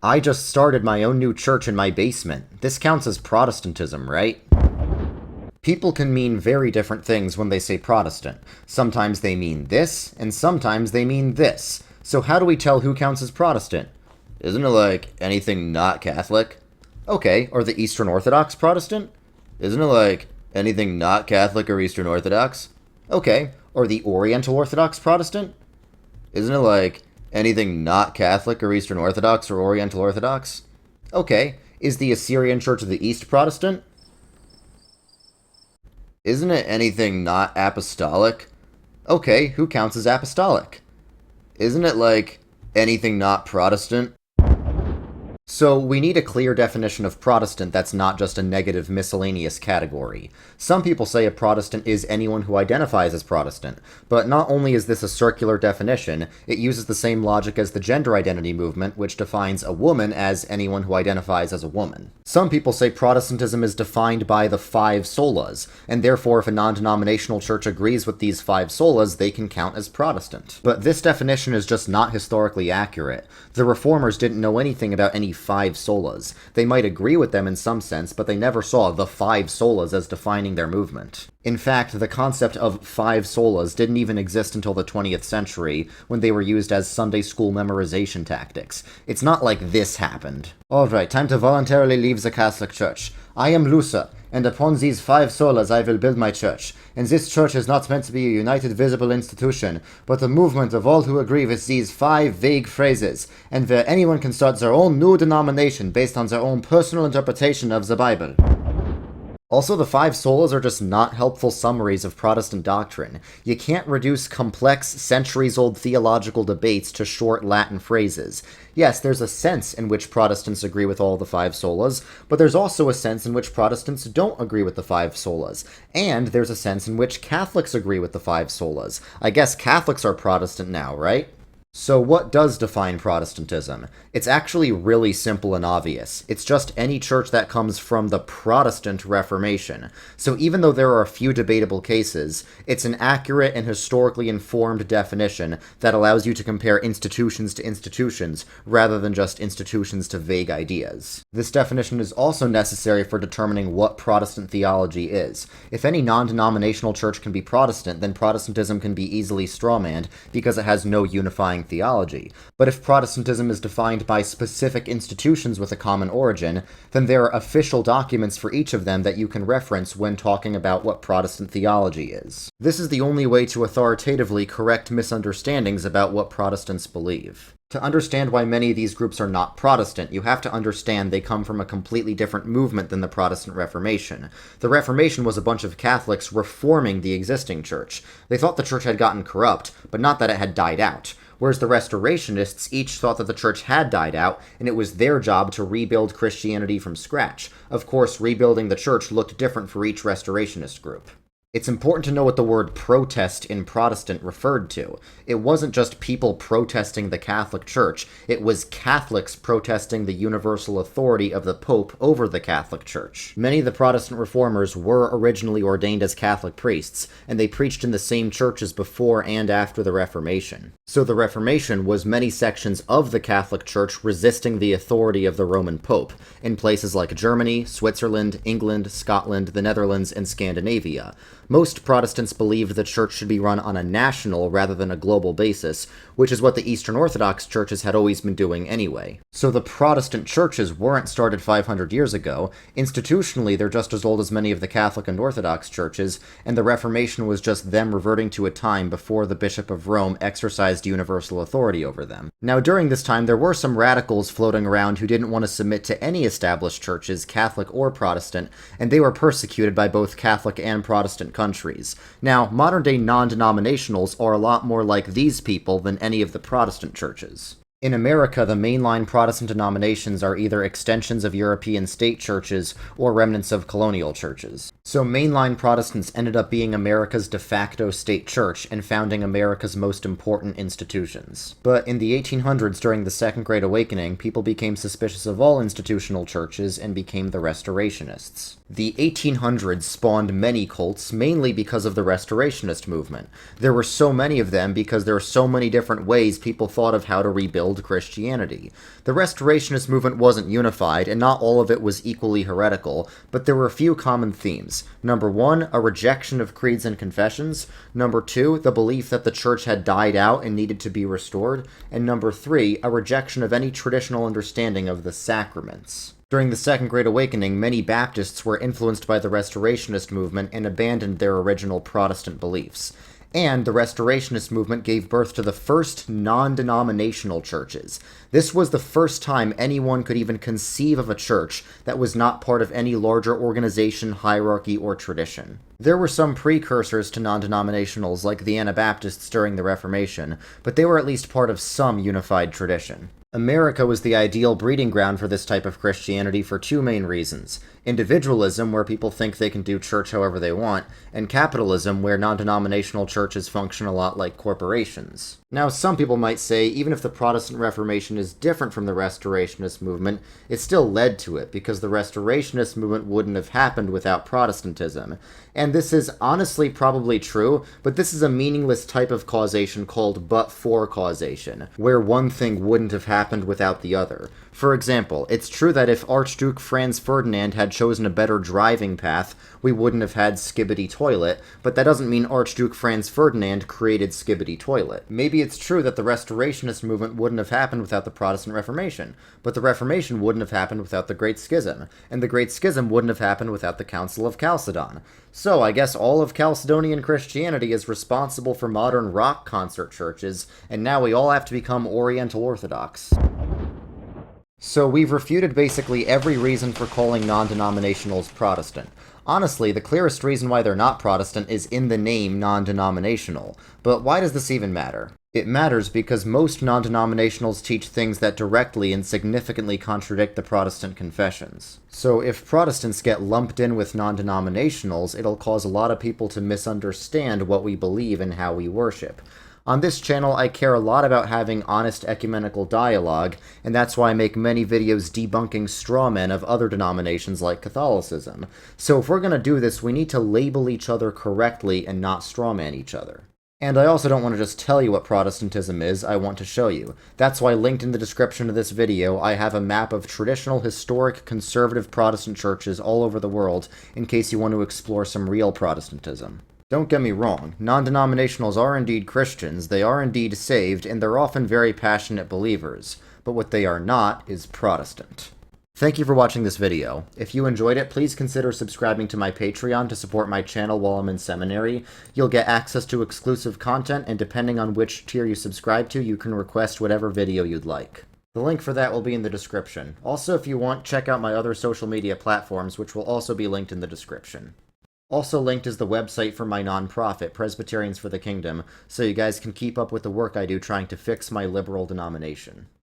I just started my own new church in my basement. This counts as Protestantism, right? People can mean very different things when they say Protestant. Sometimes they mean this, and sometimes they mean this. So how do we tell who counts as Protestant? Isn't it like anything not Catholic? Okay, or the Eastern Orthodox Protestant? Isn't it like anything not Catholic or Eastern Orthodox? Okay, or the Oriental Orthodox Protestant? Isn't it like anything not Catholic or Eastern Orthodox or Oriental Orthodox? Okay, is the Assyrian Church of the East Protestant? Isn't it anything not apostolic? Okay, who counts as apostolic? Isn't it like anything not Protestant? So, we need a clear definition of Protestant that's not just a negative miscellaneous category. Some people say a Protestant is anyone who identifies as Protestant, but not only is this a circular definition, it uses the same logic as the gender identity movement, which defines a woman as anyone who identifies as a woman. Some people say Protestantism is defined by the 5 solas, and therefore if a non-denominational church agrees with these 5 solas, they can count as Protestant. But this definition is just not historically accurate. The Reformers didn't know anything about any 5 solas. They might agree with them in some sense, but they never saw the 5 solas as defining their movement. In fact, the concept of 5 solas didn't even exist until the 20th century, when they were used as Sunday school memorization tactics. It's not like this happened. Alright, time to voluntarily leave the Catholic Church. I am Lusa, and upon these 5 solas I will build my church. And this church is not meant to be a united, visible institution, but a movement of all who agree with these 5 vague phrases, and where anyone can start their own new denomination based on their own personal interpretation of the Bible. Also, the 5 solas are just not helpful summaries of Protestant doctrine. You can't reduce complex, centuries-old theological debates to short Latin phrases. Yes, there's a sense in which Protestants agree with all the 5 solas, but there's also a sense in which Protestants don't agree with the 5 solas. And there's a sense in which Catholics agree with the 5 solas. I guess Catholics are Protestant now, right? So what does define Protestantism? It's actually really simple and obvious. It's just any church that comes from the Protestant Reformation. So even though there are a few debatable cases, it's an accurate and historically informed definition that allows you to compare institutions to institutions, rather than just institutions to vague ideas. This definition is also necessary for determining what Protestant theology is. If any non-denominational church can be Protestant, then Protestantism can be easily strawmanned because it has no unifying theology. But if Protestantism is defined by specific institutions with a common origin, then there are official documents for each of them that you can reference when talking about what Protestant theology is. This is the only way to authoritatively correct misunderstandings about what Protestants believe. To understand why many of these groups are not Protestant, you have to understand they come from a completely different movement than the Protestant Reformation. The Reformation was a bunch of Catholics reforming the existing church. They thought the church had gotten corrupt, but not that it had died out. Whereas the Restorationists each thought that the church had died out, and it was their job to rebuild Christianity from scratch. Of course, rebuilding the church looked different for each Restorationist group. It's important to know what the word protest in Protestant referred to. It wasn't just people protesting the Catholic Church, it was Catholics protesting the universal authority of the Pope over the Catholic Church. Many of the Protestant reformers were originally ordained as Catholic priests, and they preached in the same churches before and after the Reformation. So the Reformation was many sections of the Catholic Church resisting the authority of the Roman Pope, in places like Germany, Switzerland, England, Scotland, the Netherlands, and Scandinavia. Most Protestants believed the church should be run on a national rather than a global basis, which is what the Eastern Orthodox churches had always been doing anyway. So the Protestant churches weren't started 500 years ago. Institutionally, they're just as old as many of the Catholic and Orthodox churches, and the Reformation was just them reverting to a time before the Bishop of Rome exercised universal authority over them. Now, during this time, there were some radicals floating around who didn't want to submit to any established churches, Catholic or Protestant, and they were persecuted by both Catholic and Protestant countries. Now, modern-day non-denominationals are a lot more like these people than any of the Protestant churches. In America, the mainline Protestant denominations are either extensions of European state churches or remnants of colonial churches. So mainline Protestants ended up being America's de facto state church and founding America's most important institutions. But in the 1800s, during the Second Great Awakening, people became suspicious of all institutional churches and became the Restorationists. The 1800s spawned many cults, mainly because of the Restorationist movement. There were so many of them because there are so many different ways people thought of how to rebuild Christianity. The Restorationist movement wasn't unified, and not all of it was equally heretical, but there were a few common themes. Number one, a rejection of creeds and confessions. Number two, the belief that the church had died out and needed to be restored. And number three, a rejection of any traditional understanding of the sacraments. During the Second Great Awakening, many Baptists were influenced by the Restorationist movement and abandoned their original Protestant beliefs. And the Restorationist movement gave birth to the first non-denominational churches. This was the first time anyone could even conceive of a church that was not part of any larger organization, hierarchy, or tradition. There were some precursors to non-denominationals like the Anabaptists during the Reformation, but they were at least part of some unified tradition. America was the ideal breeding ground for this type of Christianity for two main reasons. Individualism, where people think they can do church however they want, and capitalism, where non-denominational churches function a lot like corporations. Now, some people might say, even if the Protestant Reformation is different from the Restorationist movement, it still led to it, because the Restorationist movement wouldn't have happened without Protestantism. And this is honestly probably true, but this is a meaningless type of causation called but-for causation, where one thing wouldn't have happened without the other. For example, it's true that if Archduke Franz Ferdinand had chosen a better driving path, we wouldn't have had Skibidi Toilet, but that doesn't mean Archduke Franz Ferdinand created Skibidi Toilet. Maybe it's true that the Restorationist movement wouldn't have happened without the Protestant Reformation, but the Reformation wouldn't have happened without the Great Schism, and the Great Schism wouldn't have happened without the Council of Chalcedon. So I guess all of Chalcedonian Christianity is responsible for modern rock concert churches, and now we all have to become Oriental Orthodox. So we've refuted basically every reason for calling non-denominationals Protestant. Honestly, the clearest reason why they're not Protestant is in the name non-denominational. But why does this even matter? It matters because most non-denominationals teach things that directly and significantly contradict the Protestant confessions. So if Protestants get lumped in with non-denominationals, it'll cause a lot of people to misunderstand what we believe and how we worship. On this channel, I care a lot about having honest ecumenical dialogue, and that's why I make many videos debunking straw men of other denominations like Catholicism. So if we're gonna do this, we need to label each other correctly and not strawman each other. And I also don't want to just tell you what Protestantism is, I want to show you. That's why linked in the description of this video, I have a map of traditional, historic, conservative Protestant churches all over the world, in case you want to explore some real Protestantism. Don't get me wrong, non-denominationals are indeed Christians, they are indeed saved, and they're often very passionate believers, but what they are not is Protestant. Thank you for watching this video. If you enjoyed it, please consider subscribing to my Patreon to support my channel while I'm in seminary. You'll get access to exclusive content, and depending on which tier you subscribe to, you can request whatever video you'd like. The link for that will be in the description. Also, if you want, check out my other social media platforms, which will also be linked in the description. Also linked is the website for my nonprofit, Presbyterians for the Kingdom, so you guys can keep up with the work I do trying to fix my liberal denomination.